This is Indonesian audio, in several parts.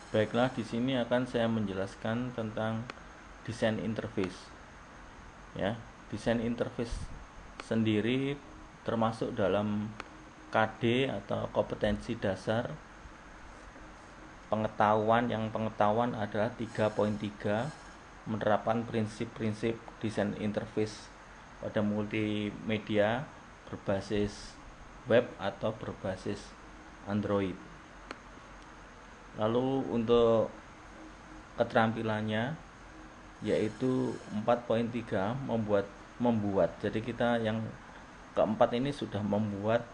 Baiklah, di sini akan saya menjelaskan tentang desain interface. Ya, desain interface sendiri termasuk dalam KD atau kompetensi dasar pengetahuan. Yang pengetahuan adalah 3.3, menerapkan prinsip-prinsip desain interface pada multimedia berbasis web atau berbasis Android. Lalu untuk keterampilannya yaitu 4.3, membuat. Jadi kita yang keempat ini sudah membuat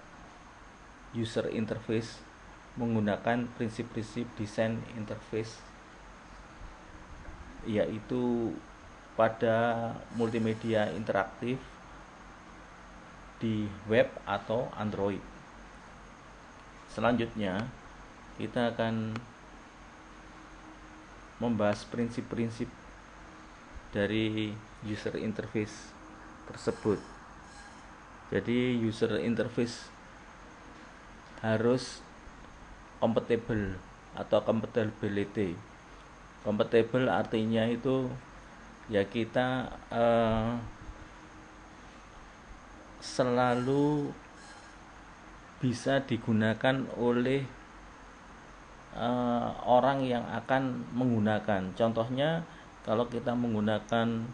user interface menggunakan prinsip-prinsip desain interface, yaitu pada multimedia interaktif di web atau Android. Selanjutnya kita akan membahas prinsip-prinsip dari user interface tersebut. Jadi user interface harus compatible atau compatibility. Compatible artinya itu ya kita selalu bisa digunakan oleh orang yang akan menggunakan. Contohnya kalau kita menggunakan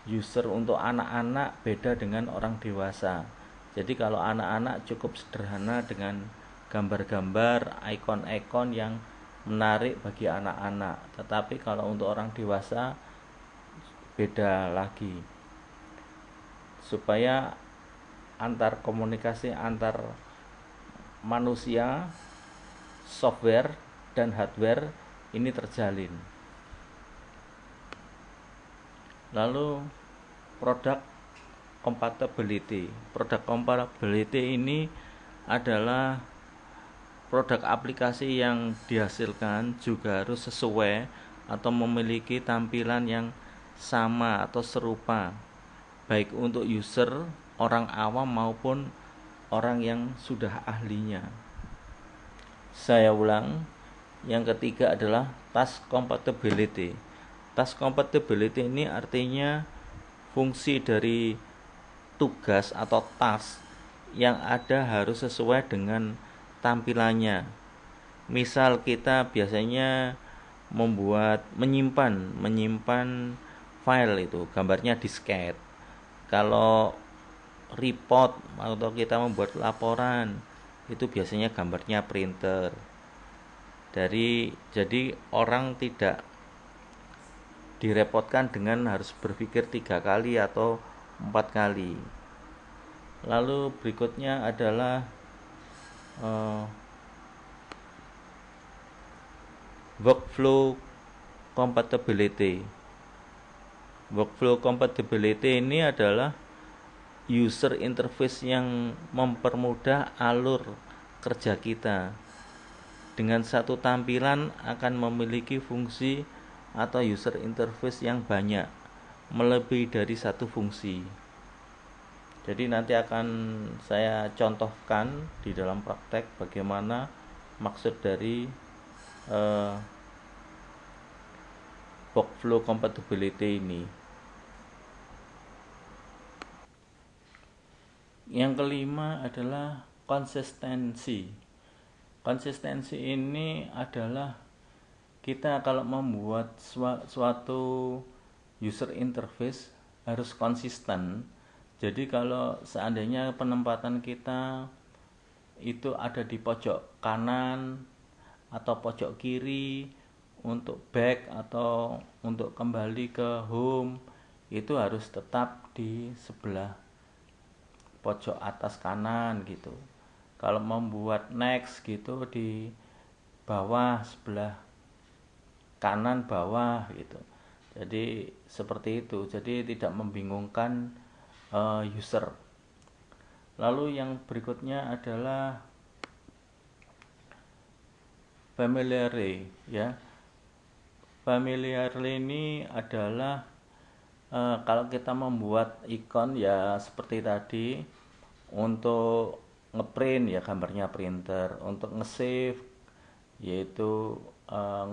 user untuk anak-anak beda dengan orang dewasa. Jadi kalau anak-anak cukup sederhana dengan gambar-gambar, ikon-ikon yang menarik bagi anak-anak. Tetapi kalau untuk orang dewasa beda lagi. Supaya antar komunikasi antar manusia, software dan hardware ini terjalin. Lalu product compatibility. Product compatibility ini adalah produk aplikasi yang dihasilkan juga harus sesuai atau memiliki tampilan yang sama atau serupa, baik untuk user, orang awam maupun orang yang sudah ahlinya. Saya ulang, yang ketiga adalah task compatibility. Task compatibility ini artinya fungsi dari tugas atau task yang ada harus sesuai dengan tampilannya. Misal kita biasanya menyimpan file, itu gambarnya disket. Kalau report atau kita membuat laporan itu biasanya gambarnya printer. Jadi orang tidak direpotkan dengan harus berpikir 3 kali atau 4 kali. Lalu berikutnya adalah workflow compatibility. Workflow compatibility ini adalah user interface yang mempermudah alur kerja kita. Dengan satu tampilan akan memiliki fungsi atau user interface yang banyak, melebihi dari satu fungsi. Jadi nanti akan saya contohkan di dalam praktek bagaimana maksud dari workflow compatibility ini. Yang kelima adalah konsistensi. Konsistensi ini adalah kita kalau membuat suatu user interface harus konsisten. Jadi kalau seandainya penempatan kita itu ada di pojok kanan atau pojok kiri untuk back atau untuk kembali ke home, itu harus tetap di sebelah pojok atas kanan gitu. Kalau membuat next gitu di bawah sebelah kanan bawah gitu. Jadi seperti itu. Jadi tidak membingungkan user. Lalu yang berikutnya adalah familiarity, ya. Familiarity ini adalah kalau kita membuat ikon ya seperti tadi, untuk ngeprint ya gambarnya printer, untuk nge-save yaitu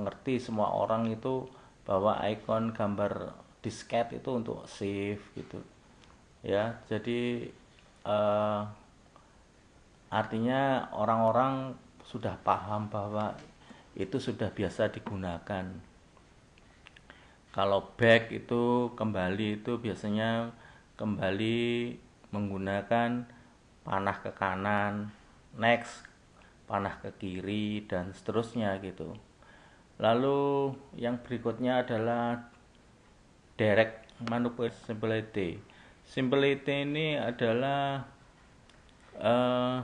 ngerti semua orang itu bahwa icon gambar disket itu untuk save gitu ya. Jadi eh, artinya orang-orang sudah paham bahwa itu sudah biasa digunakan. Kalau back itu kembali, itu biasanya kembali menggunakan panah ke kanan, next panah ke kiri, dan seterusnya gitu. Lalu yang berikutnya adalah direct manipulation simplicity. Simplicity ini adalah eh,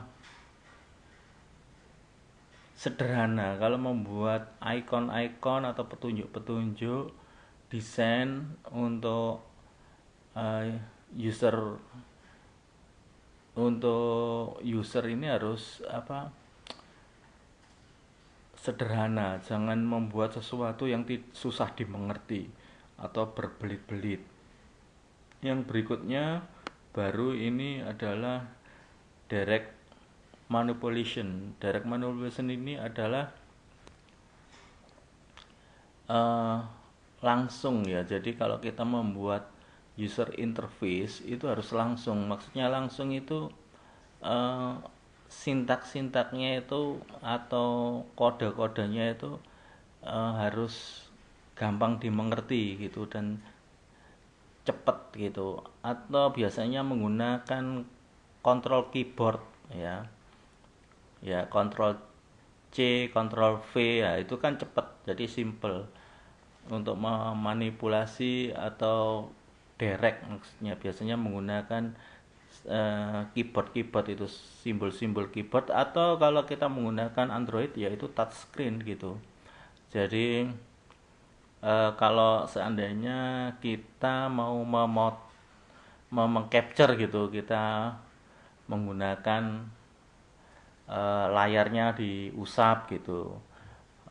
sederhana. Kalau membuat icon-icon atau petunjuk-petunjuk desain untuk user ini harus sederhana, jangan membuat sesuatu yang susah dimengerti atau berbelit-belit. Yang berikutnya baru ini adalah direct manipulation. Direct manipulation ini adalah langsung ya. Jadi kalau kita membuat user interface itu harus langsung. Maksudnya langsung itu sintak-sintaknya itu atau kode-kodenya itu harus gampang dimengerti gitu dan cepet gitu. Atau biasanya menggunakan kontrol keyboard ya. Ya, kontrol C, kontrol V ya, itu kan cepet, jadi simple untuk memanipulasi atau direct. Maksudnya biasanya menggunakan keyboard itu, simbol-simbol keyboard, atau kalau kita menggunakan Android yaitu touchscreen gitu. Jadi kalau seandainya kita mau mengcapture gitu, kita menggunakan layarnya diusap gitu,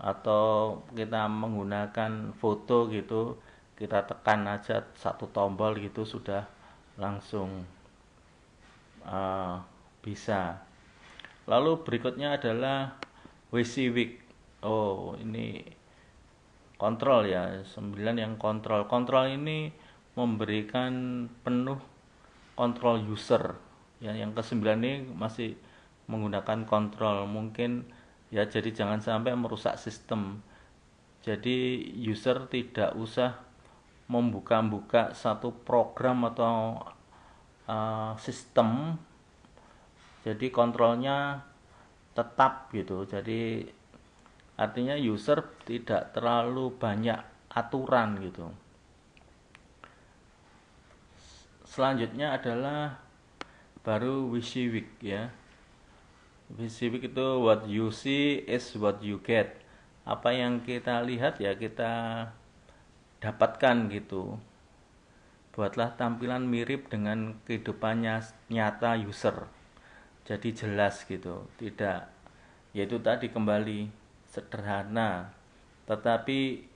atau kita menggunakan foto gitu, kita tekan aja satu tombol gitu sudah langsung bisa. Lalu berikutnya adalah WYSIWYG. Oh, ini kontrol ya, 9 yang kontrol. Kontrol ini memberikan penuh kontrol user. Ya, yang ke-9 ini masih menggunakan kontrol. Mungkin ya, jadi jangan sampai merusak sistem. Jadi user tidak usah membuka-buka satu program atau sistem. Jadi kontrolnya tetap gitu. Jadi artinya user tidak terlalu banyak aturan gitu. Selanjutnya adalah baru WYSIWYG ya. WYSIWYG itu what you see is what you get. Apa yang kita lihat ya kita dapatkan gitu. Buatlah tampilan mirip dengan kehidupannya nyata user. Jadi jelas gitu. Tidak, yaitu tadi kembali sederhana. Tetapi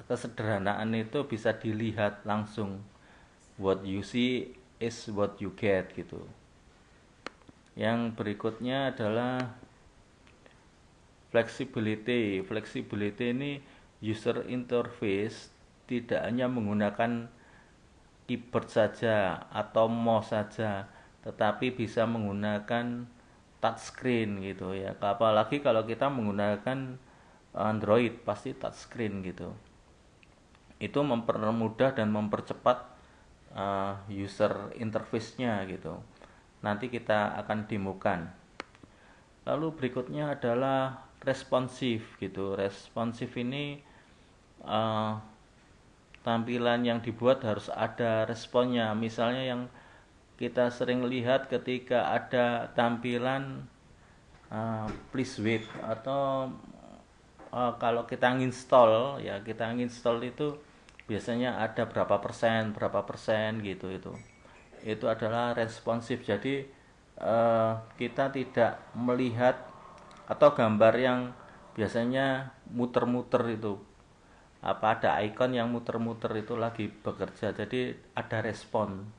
kesederhanaan itu bisa dilihat langsung. What you see is what you get gitu. Yang berikutnya adalah flexibility. Flexibility ini user interface tidak hanya menggunakan keyboard saja atau mouse saja, tetapi bisa menggunakan touchscreen gitu ya. Apalagi kalau kita menggunakan Android pasti touchscreen gitu. Itu mempermudah dan mempercepat user interface-nya gitu. Nanti kita akan demokan. Lalu berikutnya adalah responsif gitu. Responsif ini tampilan yang dibuat harus ada responnya. Misalnya yang kita sering lihat ketika ada tampilan please wait, atau kalau kita install ya, kita install itu biasanya ada berapa persen gitu. Itu adalah responsif. Jadi kita tidak melihat atau gambar yang biasanya muter-muter itu, ada icon yang muter-muter itu lagi bekerja, jadi ada respon.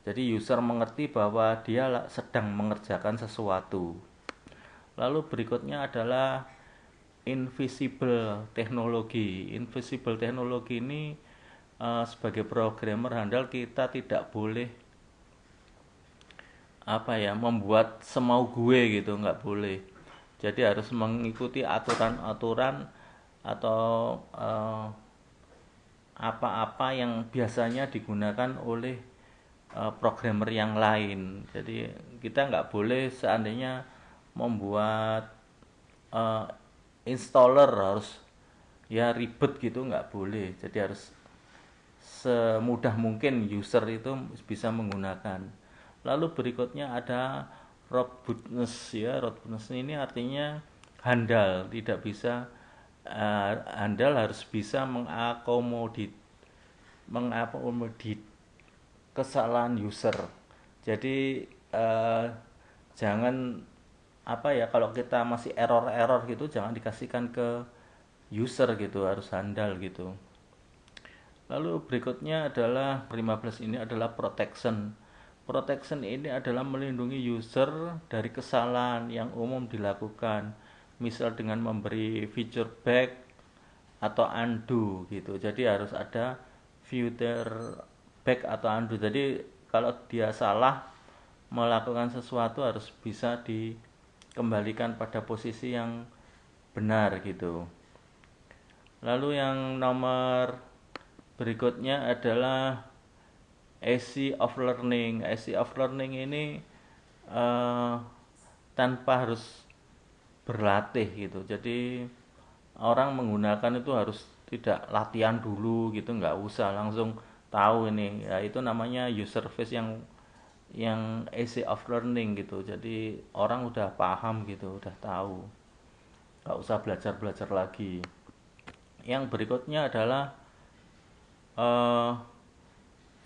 Jadi user mengerti bahwa dia sedang mengerjakan sesuatu. Lalu berikutnya adalah invisible teknologi. Invisible teknologi ini sebagai programmer handal kita tidak boleh membuat semau gue gitu, nggak boleh. Jadi harus mengikuti aturan-aturan atau apa-apa yang biasanya digunakan oleh programmer yang lain. Jadi kita nggak boleh seandainya membuat installer harus ya ribet gitu, nggak boleh. Jadi harus semudah mungkin user itu bisa menggunakan. Lalu berikutnya ada robustness ya. Robustness ini artinya handal, tidak bisa handal harus bisa mengakomodit kesalahan user. Jadi jangan kalau kita masih error gitu jangan dikasihkan ke user gitu, harus handal gitu. Lalu berikutnya adalah 15 ini adalah protection. Protection ini adalah melindungi user dari kesalahan yang umum dilakukan, misal dengan memberi feature back atau undo gitu. Jadi harus ada feature back atau undo. Jadi kalau dia salah melakukan sesuatu harus bisa dikembalikan pada posisi yang benar gitu. Lalu yang nomor berikutnya adalah easy of learning. Easy of learning ini tanpa harus berlatih gitu. Jadi orang menggunakan itu harus tidak latihan dulu gitu, nggak usah langsung tahu ini. Ya itu namanya user face yang easy of learning gitu. Jadi orang udah paham gitu, udah tahu, nggak usah belajar lagi. Yang berikutnya adalah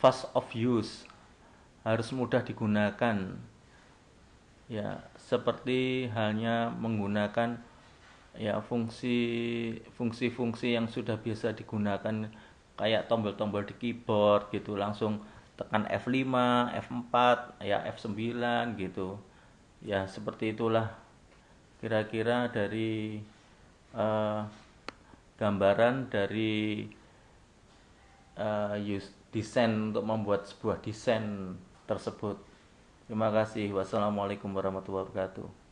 fast of use, harus mudah digunakan ya, seperti halnya menggunakan ya fungsi-fungsi yang sudah biasa digunakan kayak tombol-tombol di keyboard gitu, langsung tekan F5, F4, ya F9 gitu. Ya seperti itulah kira-kira dari gambaran dari desain untuk membuat sebuah desain tersebut. Terima kasih. Wassalamualaikum warahmatullahi wabarakatuh.